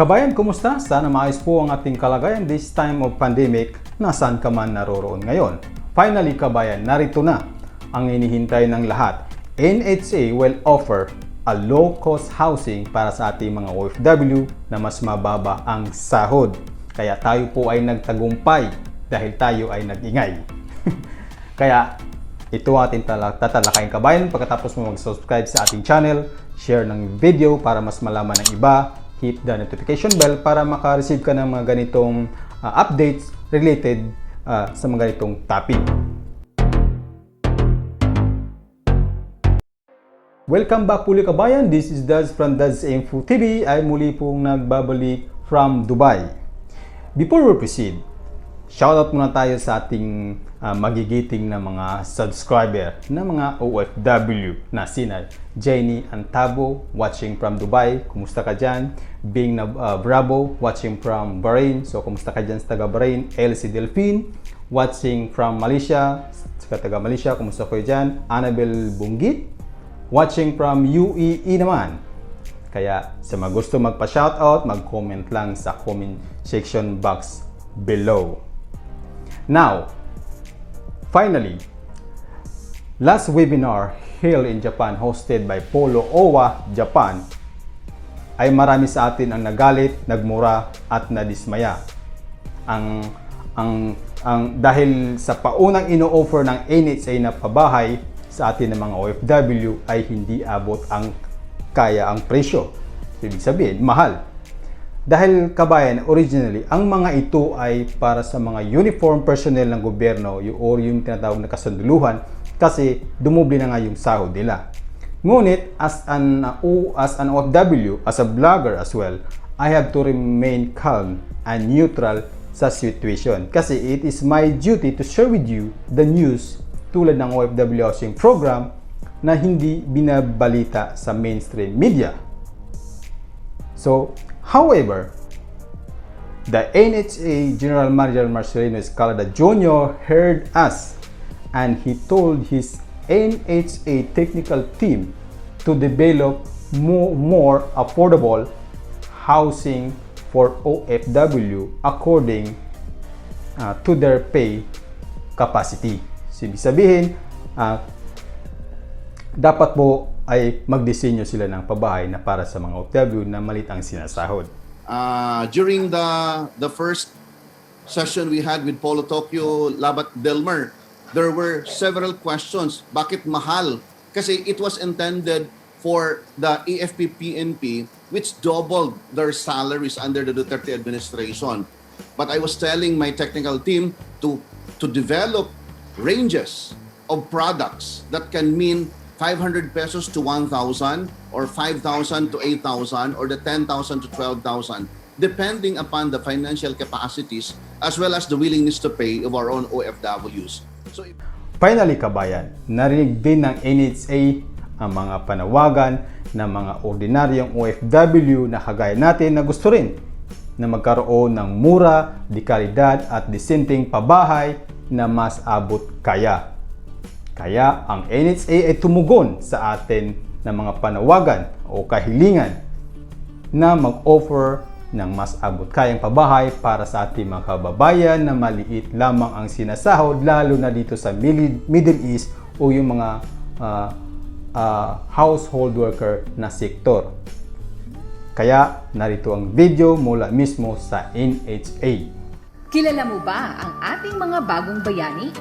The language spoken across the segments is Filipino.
Kabayan, kumusta? Sana maayos po ang ating kalagayan this time of pandemic, nasaan ka man naroroon ngayon. Finally, kabayan, narito na ang hinihintay ng lahat. NHA will offer a low-cost housing para sa ating mga OFW na mas mababa ang sahod. Kaya tayo po ay nagtagumpay dahil tayo ay nag-ingay. Kaya ito ating tatalakayin, kabayan. Pagkatapos mo mag-subscribe sa ating channel, share ng video para mas malaman ng iba, hit the notification bell para maka-receive ka ng mga ganitong updates related sa mga ganitong topic. Welcome back puli kabayan, this is Daz from Daz Info TV. Ay muli pong nagbabalik from Dubai. Before we proceed, shoutout muna tayo sa ating magigiting na mga subscriber na mga OFW na sina Jenny Antabo watching from Dubai. Kumusta ka dyan? Bing Bravo watching from Bahrain. So kumusta ka dyan sa taga Bahrain? Elsie Delphine watching from Malaysia. Sa taga Malaysia, kumusta ko dyan? Annabel Bunggit watching from UAE naman. Kaya sa mga gusto magpa-shoutout, mag-comment lang sa comment section box below. Now, finally, last webinar held in Japan hosted by Polo Owa Japan ay marami sa atin ang nagalit, nagmura at nadismaya. Dahil sa paunang ino-offer ng NHA na pabahay sa atin ng mga OFW ay hindi abot ang kaya ang presyo. Ibig sabihin, mahal. Dahil kabayan, originally, ang mga ito ay para sa mga uniform personnel ng gobyerno or yung tinatawag na kasunduluhan kasi dumoble na nga yung sahod nila. Ngunit, as an OFW, as a vlogger as well, I have to remain calm and neutral sa situation kasi it is my duty to share with you the news tulad ng OFW housing program na hindi binabalita sa mainstream media. So, however, the NHA General Manager Marcelino Escalada Jr. heard us and he told his NHA technical team to develop more affordable housing for OFW according to their pay capacity. So, ibig sabihin, dapat po ay magdisenyo sila ng pabahay na para sa mga OFW na malit ang sinasahod. During the first session we had with Polo Tokyo Labat Delmer, there were several questions. Bakit mahal? Kasi it was intended for the AFP-PNP which doubled their salaries under the Duterte administration. But I was telling my technical team to develop ranges of products that can mean 500 pesos to 1,000 or 5,000 to 8,000 or the 10,000 to 12,000 depending upon the financial capacities as well as the willingness to pay of our own OFWs. So, finally kabayan, narinig din ng NHA ang mga panawagan ng mga ordinaryong OFW na kagaya natin na gusto rin na magkaroon ng mura, de kalidad at disenteng pabahay na mas abot kaya. Kaya ang NHA ay tumugon sa atin ng mga panawagan o kahilingan na mag-offer ng mas abot kayang pabahay para sa ating mga kababayan na maliit lamang ang sinasahod lalo na dito sa Middle East o yung mga household worker na sektor. Kaya narito ang video mula mismo sa NHA. Kilala mo ba ang ating mga bagong bayani?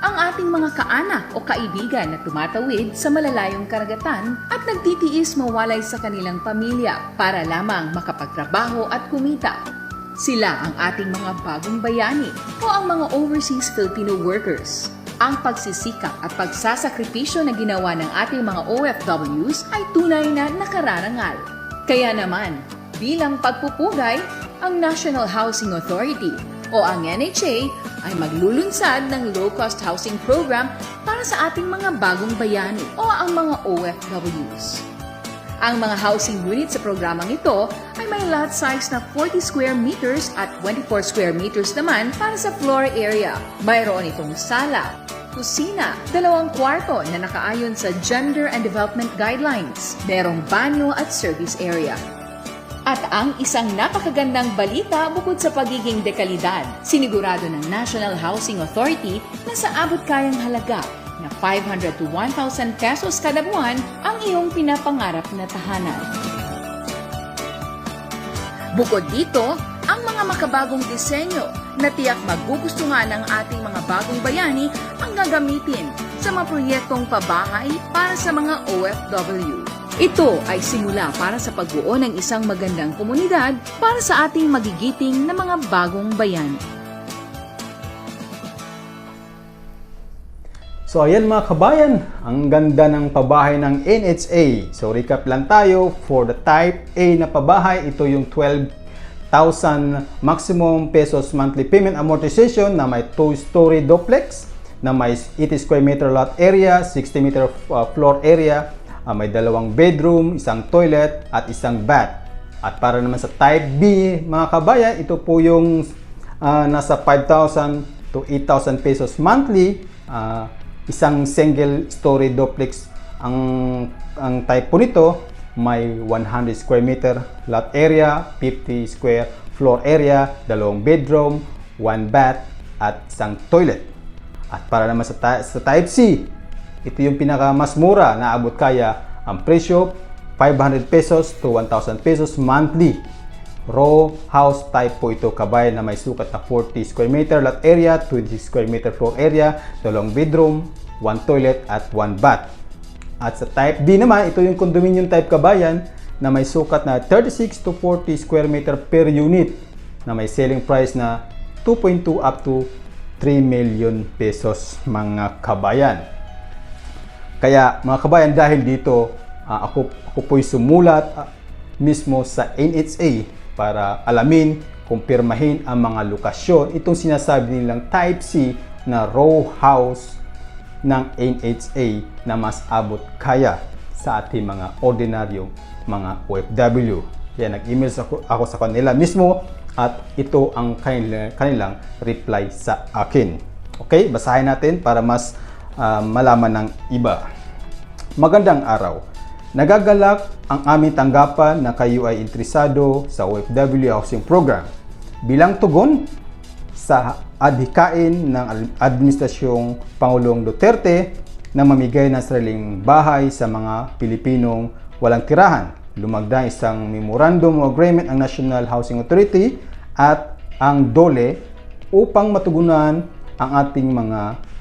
Ang ating mga kaanak o kaibigan na tumatawid sa malalayong karagatan at nagtitiis mawalay sa kanilang pamilya para lamang makapagtrabaho at kumita. Sila ang ating mga bagong bayani o ang mga overseas Filipino workers. Ang pagsisikap at pagsasakripisyo na ginawa ng ating mga OFWs ay tunay na nakararangal. Kaya naman, bilang pagpupugay, ang National Housing Authority o ang NHA ay maglulunsad ng low-cost housing program para sa ating mga bagong bayani o ang mga OFWs. Ang mga housing unit sa programang ito ay may lot size na 40 square meters at 24 square meters naman para sa floor area. Mayroon itong sala, kusina, 2 kwarto na nakaayon sa Gender and Development Guidelines, merong banyo at service area. At ang isang napakagandang balita bukod sa pagiging dekalidad, sinigurado ng National Housing Authority na sa abot kayang halaga na 500 to 1,000 pesos kada buwan ang iyong pinapangarap na tahanan. Bukod dito, ang mga makabagong disenyo na tiyak magugustuhan ng ating mga bagong bayani ang gagamitin sa mga proyektong pabahay para sa mga OFW. Ito ay simula para sa pagbuo ng isang magandang komunidad para sa ating magigiting na mga bagong bayani. So ayan mga kabayan, ang ganda ng pabahay ng NHA. So recap lang tayo, for the type A na pabahay, ito yung 12,000 maximum pesos monthly payment amortization na may 2-story duplex, na may 80 square meter lot area, 60 meter floor area, may 2 bedroom, 1 toilet at 1 bath. At para naman sa type B mga kabayan, ito po yung nasa 5,000 to 8,000 pesos monthly, isang single story duplex ang type po nito, may 100 square meter lot area, 50 square floor area, 2 bedroom, 1 bath at 1 toilet. At para naman sa type C, ito yung pinaka mas mura na abot kaya, ang presyo 500 pesos to 1,000 pesos monthly. Row house type po ito kabayan, na may sukat na 40 square meter lot area, 20 square meter floor area, 2 bedroom, 1 toilet at 1 bath. At sa type D naman, ito yung condominium type kabayan, na may sukat na 36 to 40 square meter per unit, na may selling price na 2.2 up to 3 million pesos mga kabayan. Kaya mga kabayan, dahil dito ako po'y sumulat mismo sa NHA para alamin, kumpirmahin ang mga lokasyon. Itong sinasabi nilang type C na row house ng NHA na mas abot kaya sa ating mga ordinaryong mga OFW. Kaya nag-email ako sa kanila mismo at ito ang kanilang reply sa akin. Okay, basahin natin para mas malaman ng iba. Magandang araw. Nagagalak ang aming tanggapan na kayo ay interesado sa OFW Housing Program. Bilang tugon sa adhikain ng Administrasyong Pangulong Duterte na mamigay ng sariling bahay sa mga Pilipinong walang tirahan, lumagda isang Memorandum of Agreement ang National Housing Authority at ang DOLE upang matugunan ang ating mga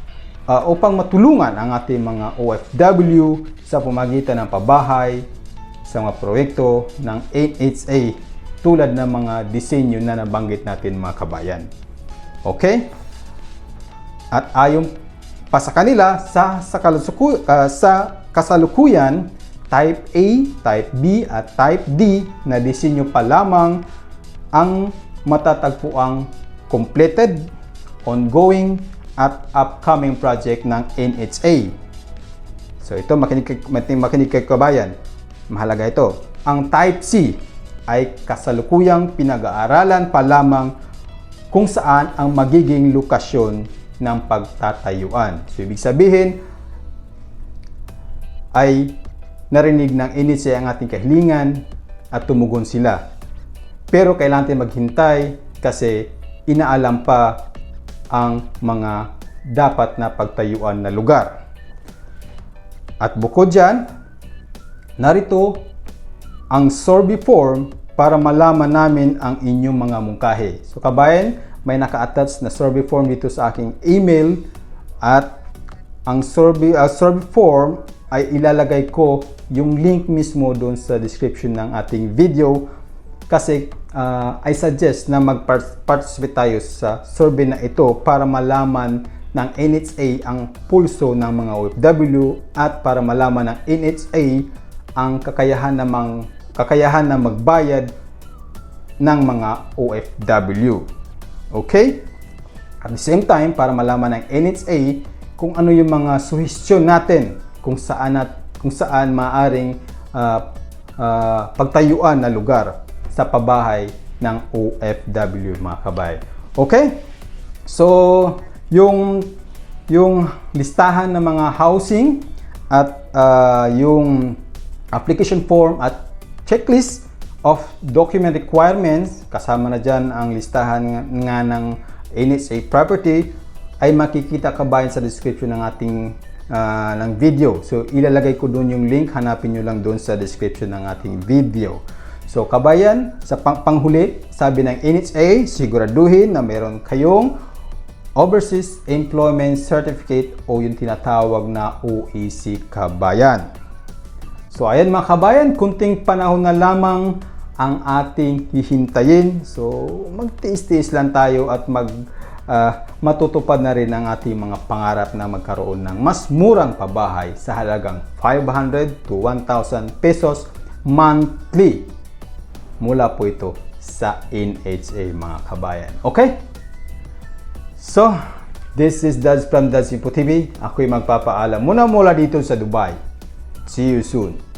upang matulungan ang ating mga OFW sa pamagitan ng pabahay sa mga proyekto ng NHA tulad ng mga disenyo na nabanggit natin mga kabayan. Okay? At ayon pa sa kanila, sa kasalukuyan, Type A, Type B at Type D na disenyo pa lamang ang matatagpuang completed, ongoing at upcoming project ng NHA. So ito, makinig kay kabayan. Mahalaga ito. Ang Type C ay kasalukuyang pinag-aaralan pa lamang kung saan ang magiging lokasyon ng pagtatayuan. So ibig sabihin ay narinig ng NHA ang ating kahilingan at tumugon sila. Pero kailangan natin maghintay kasi inaalam pa ang mga dapat na pagtayuan na lugar. At bukod dyan, narito ang survey form para malaman namin ang inyong mga mungkahi. So kabayan, may naka-attach na survey form dito sa aking email at ang survey form ay ilalagay ko yung link mismo doon sa description ng ating video kasi I suggest na mag-participate tayo sa survey na ito para malaman ng NHA ang pulso ng mga OFW at para malaman ng NHA ang kakayahan na magbayad ng mga OFW. Okay? At the same time, para malaman ng NHA kung ano yung mga suhestyon natin kung saan maaring pagtayuan na lugar sa pabahay ng OFW mga kabayan. Okay? So, yung listahan ng mga housing at yung application form at checklist of document requirements, kasama na dyan ang listahan nga ng NHA property, ay makikita kabayan sa description ng ating ng video. So ilalagay ko doon yung link, hanapin nyo lang doon sa description ng ating video. So kabayan, sa panghuli, sabi ng NHA, siguraduhin na meron kayong Overseas Employment Certificate o yung tinatawag na OEC kabayan. So ayan mga kabayan, kunting panahon na lamang ang ating hihintayin. So magtiis-tiis lang tayo at matutupad na rin ang ating mga pangarap na magkaroon ng mas murang pabahay sa halagang 500 to 1,000 pesos monthly. Mula po ito sa NHA mga kabayan. Okay? So, this is Dads from Dads Info TV. Ako'y magpapaalam muna dito sa Dubai. See you soon.